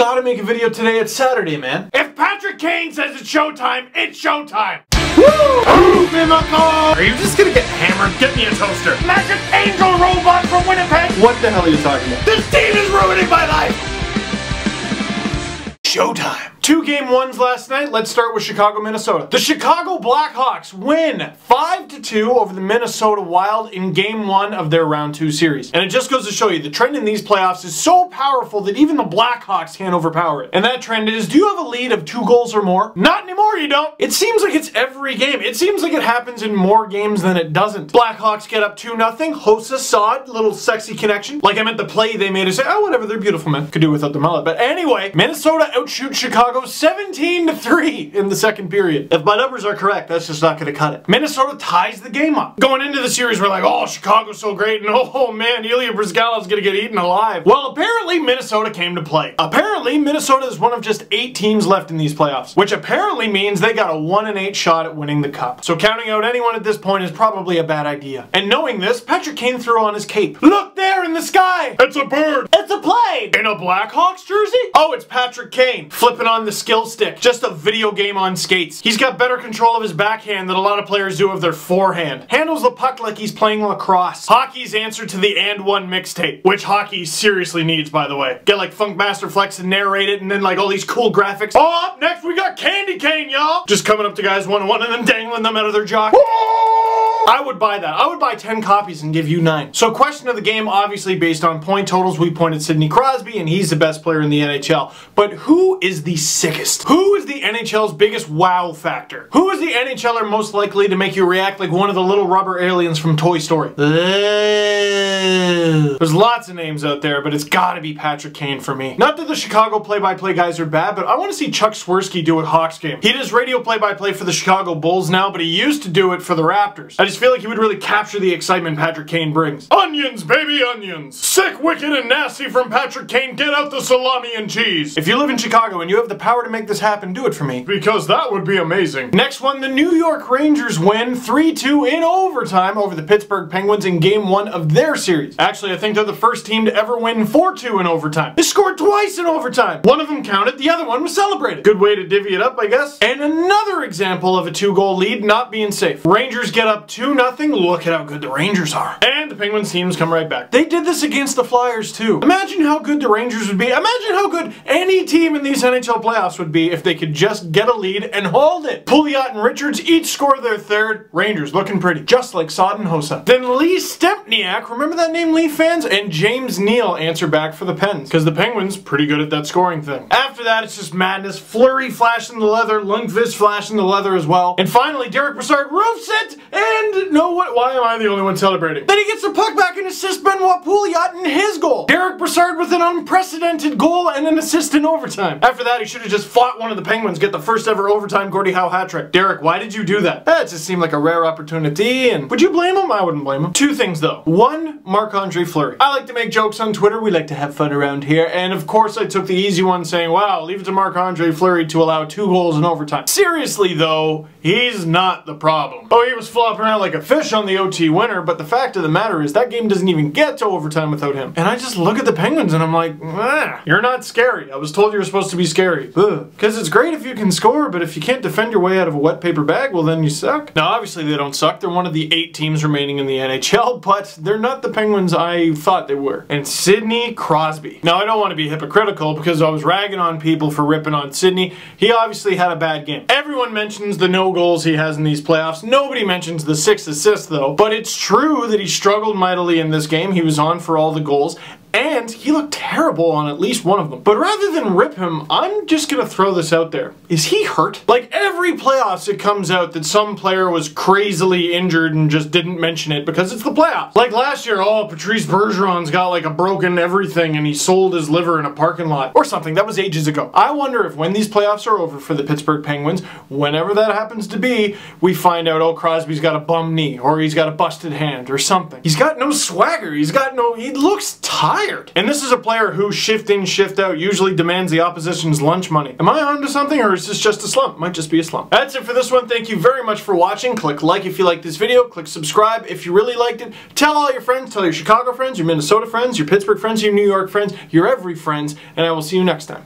gotta make a video today. It's Saturday, man. If Patrick Kane says it's showtime, it's showtime! Woo! Miracle! Are you just gonna get hammered? Get me a toaster. Magic Angel Robot from Winnipeg! What the hell are you talking about? This team is ruining my life! Showtime. 2 game ones last night. Let's start with Chicago, Minnesota. The Chicago Blackhawks win 5-2 over the Minnesota Wild in game 1 of their round 2 series. And it just goes to show you the trend in these playoffs is so powerful that even the Blackhawks can't overpower it. And that trend is, do you have a lead of 2 goals or more? Not anymore, you don't. It seems like it's every game. It seems like it happens in more games than it doesn't. Blackhawks get up 2-0. Hossa Sod, little sexy connection. Like I meant the play they made to say, oh, whatever, they're beautiful, man. Could do without the mullet. But anyway, Minnesota outshoots Chicago 17-3 in the second period. If my numbers are correct, that's just not going to cut it. Minnesota ties the game up. Going into the series, we're like, oh, Chicago's so great, and oh man, Ilya Brizgal's going to get eaten alive. Well, apparently Minnesota came to play. Apparently, Minnesota is one of just 8 teams left in these playoffs, which apparently means they got a 1-8 shot at winning the cup. So counting out anyone at this point is probably a bad idea. And knowing this, Patrick Kane threw on his cape. Look there in the sky! It's a bird! It's a plane! In a Blackhawks jersey? Oh, it's Patrick Kane, flipping on the skill stick. Just a video game on skates. He's got better control of his backhand than a lot of players do of their forehand. Handles the puck like he's playing lacrosse. Hockey's answer to the And One mixtape, which hockey seriously needs, by the way. Get like Funkmaster Flex to narrate it, and then like all these cool graphics. Oh, up next we got Candy Cane, y'all! Just coming up to guys one-on-one and then dangling them out of their jock. I would buy that. I would buy 10 copies and give you 9. So question of the game, obviously based on point totals, we pointed Sidney Crosby, and he's the best player in the NHL. But who is the sickest? Who is the NHL's biggest wow factor? Who is the NHLer most likely to make you react like one of the little rubber aliens from Toy Story? There's lots of names out there, but it's gotta be Patrick Kane for me. Not that the Chicago play-by-play guys are bad, but I want to see Chuck Swirsky do it Hawks game. He does radio play-by-play for the Chicago Bulls now, but he used to do it for the Raptors. I just feel like he would really capture the excitement Patrick Kane brings. Onions, baby, onions! Sick, wicked, and nasty from Patrick Kane. Get out the salami and cheese! If you live in Chicago and you have the power to make this happen, do it for me. Because that would be amazing. Next one, the New York Rangers win 3-2 in overtime over the Pittsburgh Penguins in game 1 of their series. Actually, I think they're the first team to ever win 4-2 in overtime. They scored twice in overtime. One of them counted, the other one was celebrated. Good way to divvy it up, I guess. And another example of a 2-goal lead not being safe. Rangers get up 2-0. Look at how good the Rangers are. And the Penguins teams come right back. They did this against the Flyers too. Imagine how good the Rangers would be. Imagine how good any team in these NHL playoffs would be if they could just get a lead and hold it. Pouliot and Richards each score their third. Rangers looking pretty. Just like Sod and Hossa. Then Lee Stempniak, remember that name, Leaf fans? And James Neal answer back for the Pens. Because the Penguins, pretty good at that scoring thing. After that, it's just madness. Fleury flashing the leather. Lundqvist flashing the leather as well. And finally, Derek Brassard roofs it. And no, why am I the only one celebrating? Then he gets the puck back and assists Benoit Pouliot in his goal. Derek Brassard with an unprecedented goal and an assist in overtime. After that, he should have just fought one of the Penguins, get the first ever overtime Gordie Howe hat trick. Derek, why did you do that? That just seemed like a rare opportunity, and would you blame him? I wouldn't blame him. 2 things though. 1, Marc-Andre Fleury. I like to make jokes on Twitter. We like to have fun around here, and of course I took the easy one saying, wow, leave it to Marc-Andre Fleury to allow 2 goals in overtime. Seriously though, he's not the problem. Oh, he was flopping around like a fish on the OT winner, but the fact of the matter is that game doesn't even get to overtime without him. And I just look at the Penguins and I'm like, you're not scary. I was told you were supposed to be scary. Because it's great if you can score, but if you can't defend your way out of a wet paper bag, well then you suck. Now obviously they don't suck. They're one of the 8 teams remaining in the NHL, but they're not the Penguins I thought they were. And Sidney Crosby. Now I don't want to be hypocritical because I was ragging on people for ripping on Sidney. He obviously had a bad game. Everyone mentions the no goals he has in these playoffs. Nobody mentions the 6 assists though. But it's true that he struggled mightily in this game. He was on for all the goals. And he looked terrible on at least one of them. But rather than rip him, I'm just gonna throw this out there. Is he hurt? Like every playoffs it comes out that some player was crazily injured and just didn't mention it because it's the playoffs. Like last year, oh, Patrice Bergeron's got like a broken everything and he sold his liver in a parking lot or something. That was ages ago. I wonder if when these playoffs are over for the Pittsburgh Penguins, whenever that happens to be, we find out, oh, Crosby's got a bum knee or he's got a busted hand or something. He's got no swagger. He looks tired. And this is a player who shift in, shift out usually demands the opposition's lunch money. Am I onto something or is this just a slump? Might just be a slump. That's it for this one. Thank you very much for watching. Click like if you liked this video. Click subscribe if you really liked it. Tell all your friends. Tell your Chicago friends, your Minnesota friends, your Pittsburgh friends, your New York friends, your every friends. And I will see you next time.